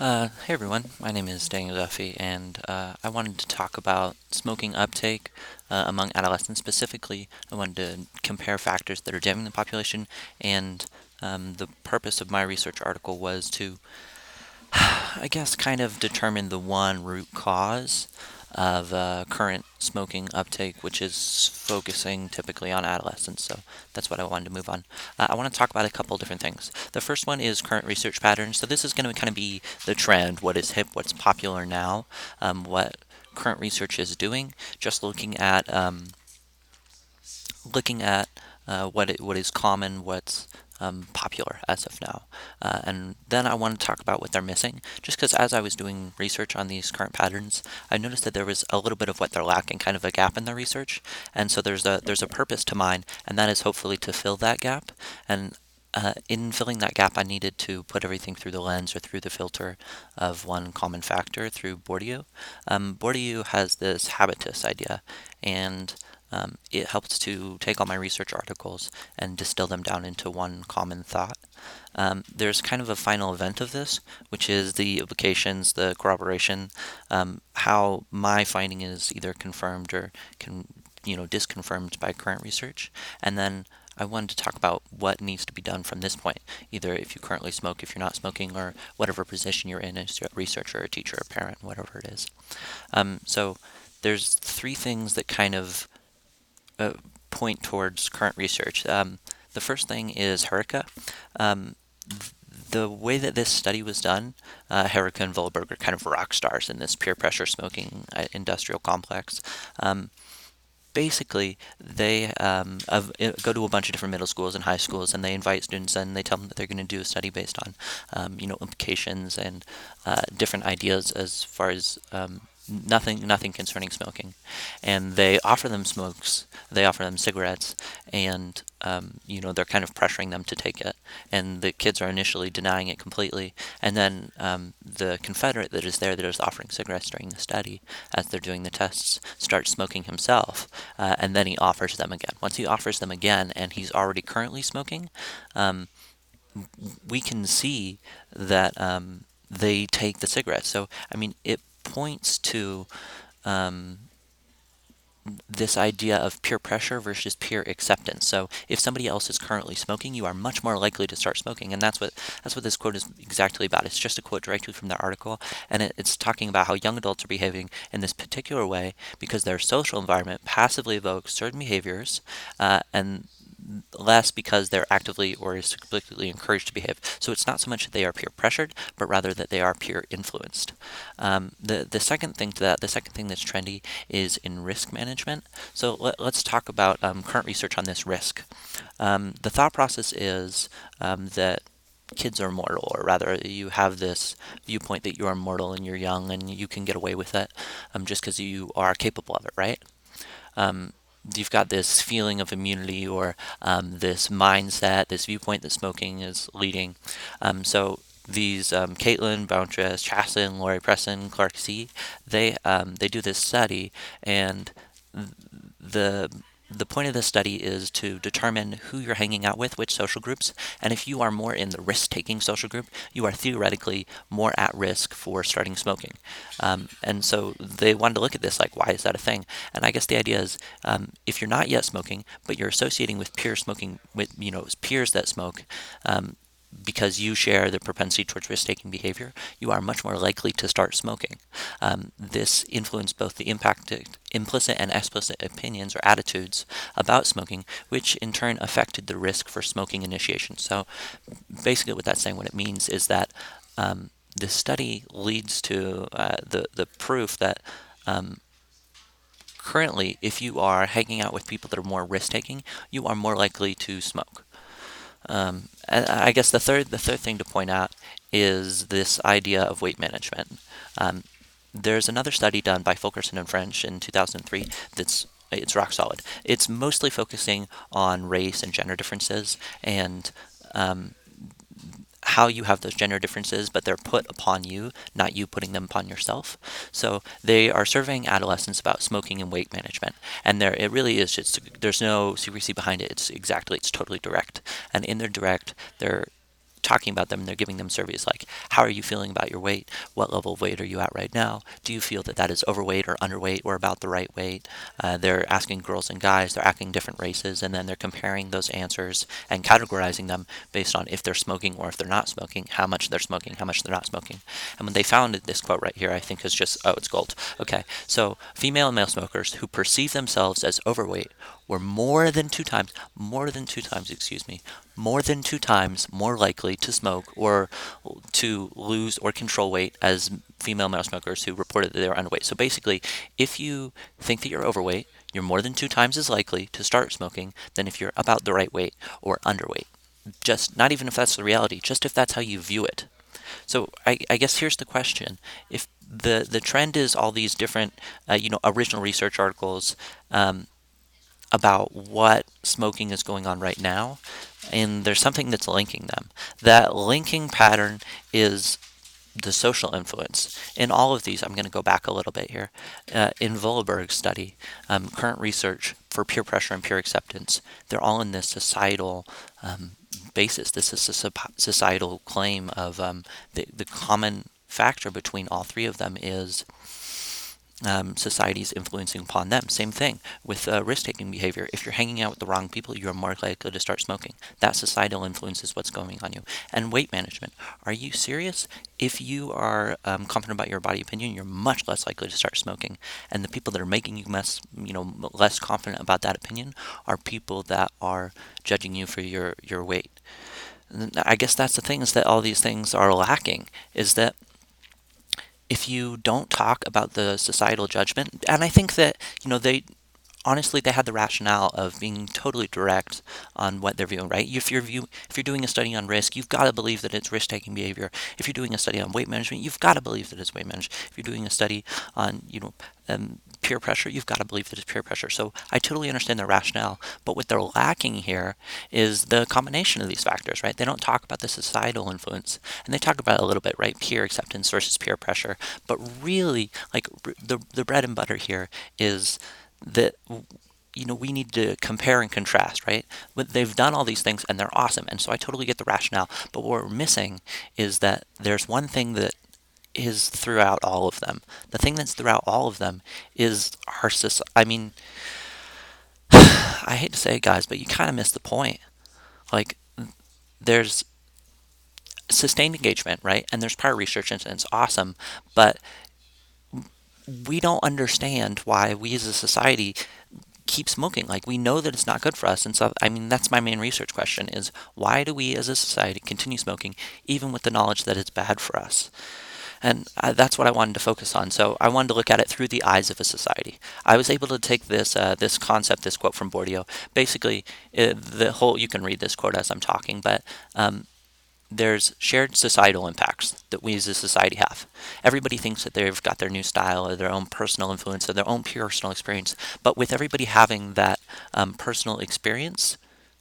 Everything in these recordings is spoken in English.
Hey everyone, my name is Daniel Duffy, and I wanted to talk about smoking uptake among adolescents. Specifically, I wanted to compare factors that are driving the population, and the purpose of my research article was to, I guess, kind of determine the one root cause of current smoking uptake, which is focusing typically on adolescents. So that's what I wanted to move on. I want to talk about a couple different things. The first one is current research patterns. So this is going to kind of be the trend, what is hip, what's popular now, what current research is doing. Just looking at what is common, what's popular as of now. And then I want to talk about what they're missing, just because as I was doing research on these current patterns, I noticed that there was a little bit of what they're lacking, kind of a gap in their research. And so there's a purpose to mine, and that is hopefully to fill that gap. And in filling that gap, I needed to put everything through the lens or through the filter of one common factor through Bourdieu. Bourdieu has this habitus idea, and it helps to take all my research articles and distill them down into one common thought. There's kind of a final event of this, which is the implications, the corroboration, how my finding is either confirmed or disconfirmed by current research, and then I wanted to talk about what needs to be done from this point, either if you currently smoke, if you're not smoking, or whatever position you're in as a researcher, a teacher, a parent, whatever it is. So there's three things that kind of uh, point towards current research. The first thing is Herica. Um, the way that this study was done, Herica and Volberg are kind of rock stars in this peer pressure smoking industrial complex. Basically, they go to a bunch of different middle schools and high schools, and they invite students and they tell them that they're going to do a study based on, implications and different ideas as far as nothing concerning smoking. And they offer them smokes, they offer them cigarettes, and they're kind of pressuring them to take it. And the kids are initially denying it completely, and then the Confederate that is there that is offering cigarettes during the study, as they're doing the tests, starts smoking himself, and then he offers them again. Once he offers them again, and he's already currently smoking, um, we can see that they take the cigarettes. So, I mean, it points to um, this idea of peer pressure versus peer acceptance. So if somebody else is currently smoking, you are much more likely to start smoking, and that's what this quote is exactly about. It's just a quote directly from their article, and it's talking about how young adults are behaving in this particular way because their social environment passively evokes certain behaviors, and less because they're actively or is explicitly encouraged to behave. So it's not so much that they are peer pressured, but rather that they are peer influenced. The second thing to that, the second thing that's trendy is in risk management. So let's talk about current research on this risk. The thought process is that kids are mortal, or rather, you have this viewpoint that you are mortal and you're young and you can get away with it just because you are capable of it, right? Um, you've got this feeling of immunity or this mindset, this viewpoint that smoking is leading. So these Caitlin, Bountress, Chaslin, Lori Preston, Clark C, they do this study, and the the point of this study is to determine who you're hanging out with, which social groups, and if you are more in the risk-taking social group, you are theoretically more at risk for starting smoking. And so they wanted to look at this, like, why is that a thing? And I guess the idea is, if you're not yet smoking, but you're associating with peer smoking, with peers that smoke, because you share the propensity towards risk-taking behavior, you are much more likely to start smoking. This influenced both the implicit and explicit opinions or attitudes about smoking, which in turn affected the risk for smoking initiation. So basically what that's saying, what it means is that this study leads to the proof that currently, if you are hanging out with people that are more risk-taking, you are more likely to smoke. I guess the third thing to point out is this idea of weight management. Um, there's another study done by Fulkerson and French in 2003 it's rock solid. It's mostly focusing on race and gender differences and um, how you have those gender differences, but they're put upon you, not you putting them upon yourself. So they are surveying adolescents about smoking and weight management, and it really is just, there's no secrecy behind it. It's totally direct, and in their direct, they're talking about them and they're giving them surveys like, how are you feeling about your weight? What level of weight are you at right now? Do you feel that that is overweight or underweight or about the right weight? They're asking girls and guys, they're asking different races, and then they're comparing those answers and categorizing them based on if they're smoking or if they're not smoking, how much they're smoking, how much they're not smoking. And when they found this quote right here, I think is just, oh, it's gold. Okay, so female and male smokers who perceive themselves as overweight were more than two times more likely to smoke or to lose or control weight as female male smokers who reported that they were underweight. So basically, if you think that you're overweight, you're more than two times as likely to start smoking than if you're about the right weight or underweight. Just not even if that's the reality, just if that's how you view it. So I guess here's the question: if the trend is all these different, original research articles um, about what smoking is going on right now, and there's something that's linking them. That linking pattern is the social influence. In all of these, I'm going to go back a little bit here. In Volberg's study, current research for peer pressure and peer acceptance, they're all in this societal basis. This is a societal claim of the common factor between all three of them is society's influencing upon them. Same thing with risk-taking behavior. If you're hanging out with the wrong people, you're more likely to start smoking. That societal influence is what's going on you. And weight management. Are you serious? If you are confident about your body opinion, you're much less likely to start smoking. And the people that are making you less confident about that opinion are people that are judging you for your weight. And I guess that's the thing, is that all these things are lacking, is that if you don't talk about the societal judgment, and I think that, they honestly they had the rationale of being totally direct on what they're viewing, right? If you're doing a study on risk, you've got to believe that it's risk-taking behavior. If you're doing a study on weight management, you've got to believe that it's weight management. If you're doing a study on peer pressure, you've got to believe that it's peer pressure. So I totally understand the rationale, but what they're lacking here is the combination of these factors, right? They don't talk about the societal influence, and they talk about it a little bit, right? Peer acceptance versus peer pressure, but really, like the bread and butter here is that we need to compare and contrast, right? But they've done all these things and they're awesome, and so I totally get the rationale. But what we're missing is that there's one thing that is throughout all of them. The thing that's throughout all of them is our society. I mean, I hate to say it, guys, but you kind of miss the point. Like, there's sustained engagement, right? And there's prior research, and it's awesome, but we don't understand why we as a society keep smoking. Like, we know that it's not good for us, and so I mean that's my main research question: is why do we as a society continue smoking even with the knowledge that it's bad for us? And that's what I wanted to focus on. So I wanted to look at it through the eyes of a society. I was able to take this concept, this quote from Bourdieu. Basically, the whole, you can read this quote as I'm talking, but there's shared societal impacts that we as a society have. Everybody thinks that they've got their new style or their own personal influence or their own personal experience, but with everybody having that personal experience,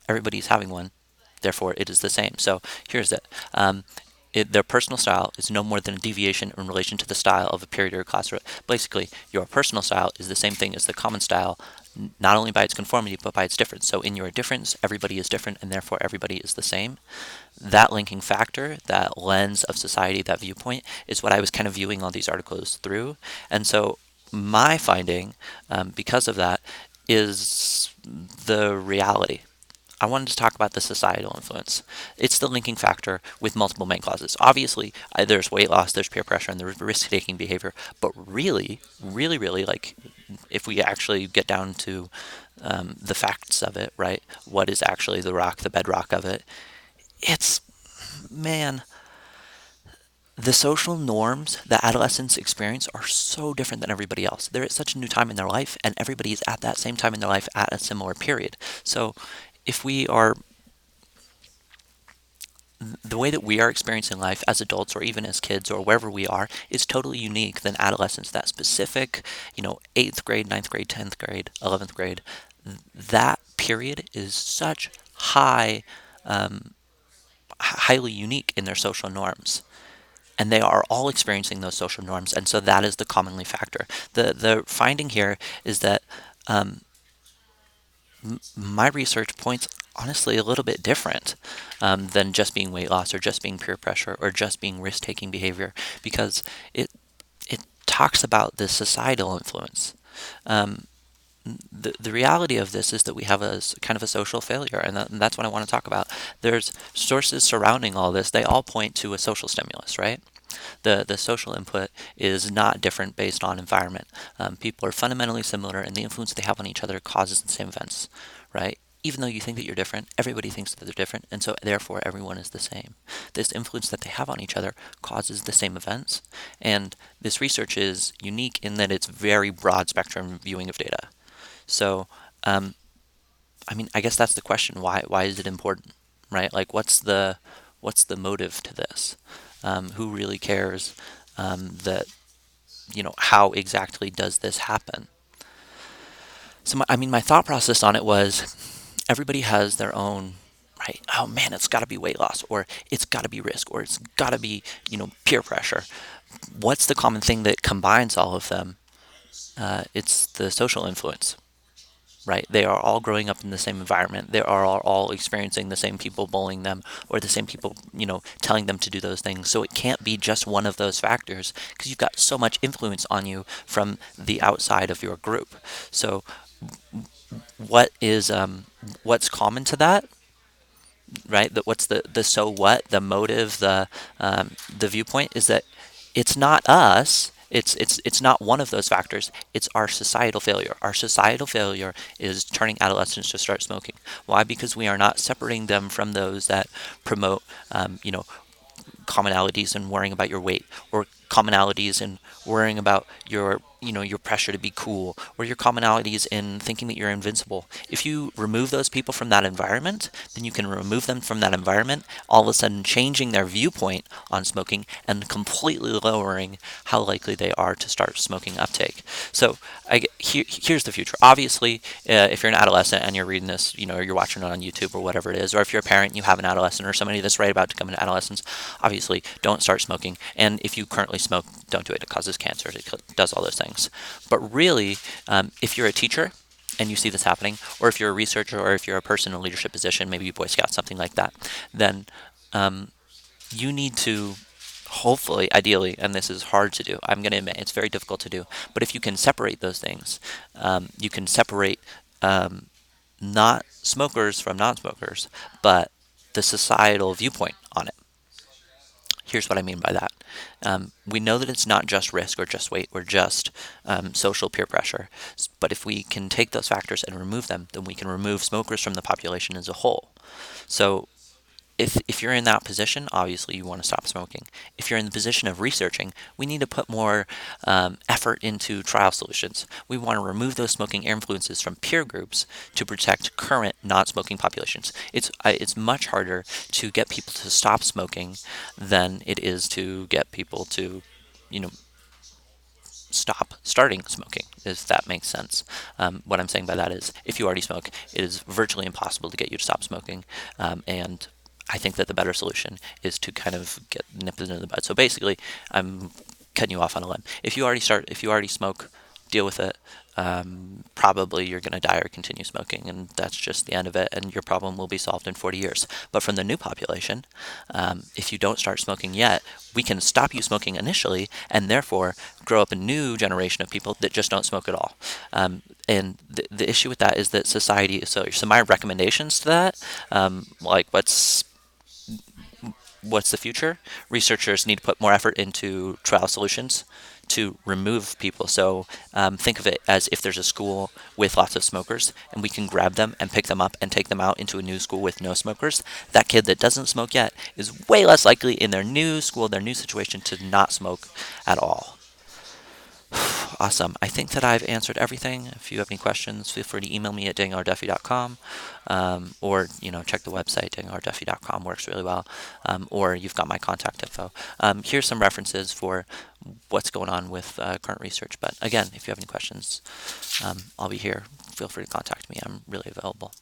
everybody's having one. Therefore, it is the same. So here's it. Their personal style is no more than a deviation in relation to the style of a period or a class. Basically, your personal style is the same thing as the common style, not only by its conformity, but by its difference. So in your difference, everybody is different, and therefore everybody is the same. That linking factor, that lens of society, that viewpoint, is what I was kind of viewing all these articles through. And so my finding, because of that, is the reality. I wanted to talk about the societal influence. It's the linking factor with multiple main causes. Obviously, there's weight loss, there's peer pressure, and there's risk-taking behavior. But really, really, really, like, if we actually get down to the facts of it, right? What is actually the bedrock of it? It's, man, the social norms that adolescents experience are so different than everybody else. They're at such a new time in their life, and everybody is at that same time in their life at a similar period. So if we are the way that we are experiencing life as adults or even as kids or wherever we are is totally unique than adolescence. That specific, 8th grade, ninth grade, 10th grade, 11th grade, that period is such highly unique in their social norms. And they are all experiencing those social norms, and so that is the commonly factor. The finding here is that My research points honestly a little bit different than just being weight loss or just being peer pressure or just being risk taking behavior because it it talks about the societal influence. Um, the reality of this is that we have kind of a social failure, and that's what I want to talk about. There's sources surrounding all this. They all point to a social stimulus, right? The social input is not different based on environment. People are fundamentally similar, and the influence they have on each other causes the same events, right? Even though you think that you're different, everybody thinks that they're different, and so therefore everyone is the same. This influence that they have on each other causes the same events, and this research is unique in that it's very broad spectrum viewing of data. So, um, I mean, I guess that's the question. Why is it important, right? Like, what's the motive to this? Who really cares that how exactly does this happen? So, I mean, my thought process on it was everybody has their own. Right? Oh man, it's got to be weight loss, or it's got to be risk, or it's got to be peer pressure. What's the common thing that combines all of them? It's the social influence, right? They are all growing up in the same environment. They are all experiencing the same people bullying them or the same people, telling them to do those things. So it can't be just one of those factors because you've got so much influence on you from the outside of your group. So what's common to that, right? What's the so what, the motive, the viewpoint is that it's not us. It's not one of those factors. It's our societal failure. Our societal failure is turning adolescents to start smoking. Why? Because we are not separating them from those that promote, commonalities in worrying about your weight, or commonalities in worrying about your pressure to be cool, or your commonalities in thinking that you're invincible. If you remove those people from that environment, then you can remove them from that environment, all of a sudden changing their viewpoint on smoking and completely lowering how likely they are to start smoking uptake. So here's the future. Obviously, if you're an adolescent and you're reading this, or you're watching it on YouTube or whatever it is, or if you're a parent and you have an adolescent or somebody that's right about to come into adolescence, obviously don't start smoking. And if you currently smoke, don't do it. It causes cancer. It does all those things. But really, if you're a teacher and you see this happening, or if you're a researcher, or if you're a person in a leadership position, maybe Boy Scout, something like that, then you need to hopefully, ideally, and this is hard to do, I'm going to admit it's very difficult to do, but if you can separate those things, you can separate not smokers from non smokers, but the societal viewpoint on it. Here's what I mean by that. We know that it's not just risk or just weight or just social peer pressure, but if we can take those factors and remove them, then we can remove smokers from the population as a whole. So if you're in that position, obviously you want to stop smoking. If you're in the position of researching, we need to put more effort into trial solutions. We want to remove those smoking influences from peer groups to protect current non-smoking populations. It's much harder to get people to stop smoking than it is to get people to, you know, stop starting smoking, if that makes sense. What I'm saying by that is if you already smoke, it is virtually impossible to get you to stop smoking. And I think that the better solution is to kind of nip it in the bud. So basically, I'm cutting you off on a limb. If you already smoke, deal with it. Probably you're going to die or continue smoking, and that's just the end of it, and your problem will be solved in 40 years. But from the new population, if you don't start smoking yet, we can stop you smoking initially, and therefore grow up a new generation of people that just don't smoke at all. And the issue with that is that society is so. So my recommendations to that, like what's the future? Researchers need to put more effort into trial solutions to remove people. So think of it as if there's a school with lots of smokers and we can grab them and pick them up and take them out into a new school with no smokers. That kid that doesn't smoke yet is way less likely in their new school, their new situation to not smoke at all. Awesome. I think that I've answered everything. If you have any questions, feel free to email me at dingrdeffy.com, or check the website. dingrdeffy.com works really well, or you've got my contact info. Here's some references for what's going on with current research. But again, if you have any questions, I'll be here. Feel free to contact me. I'm really available.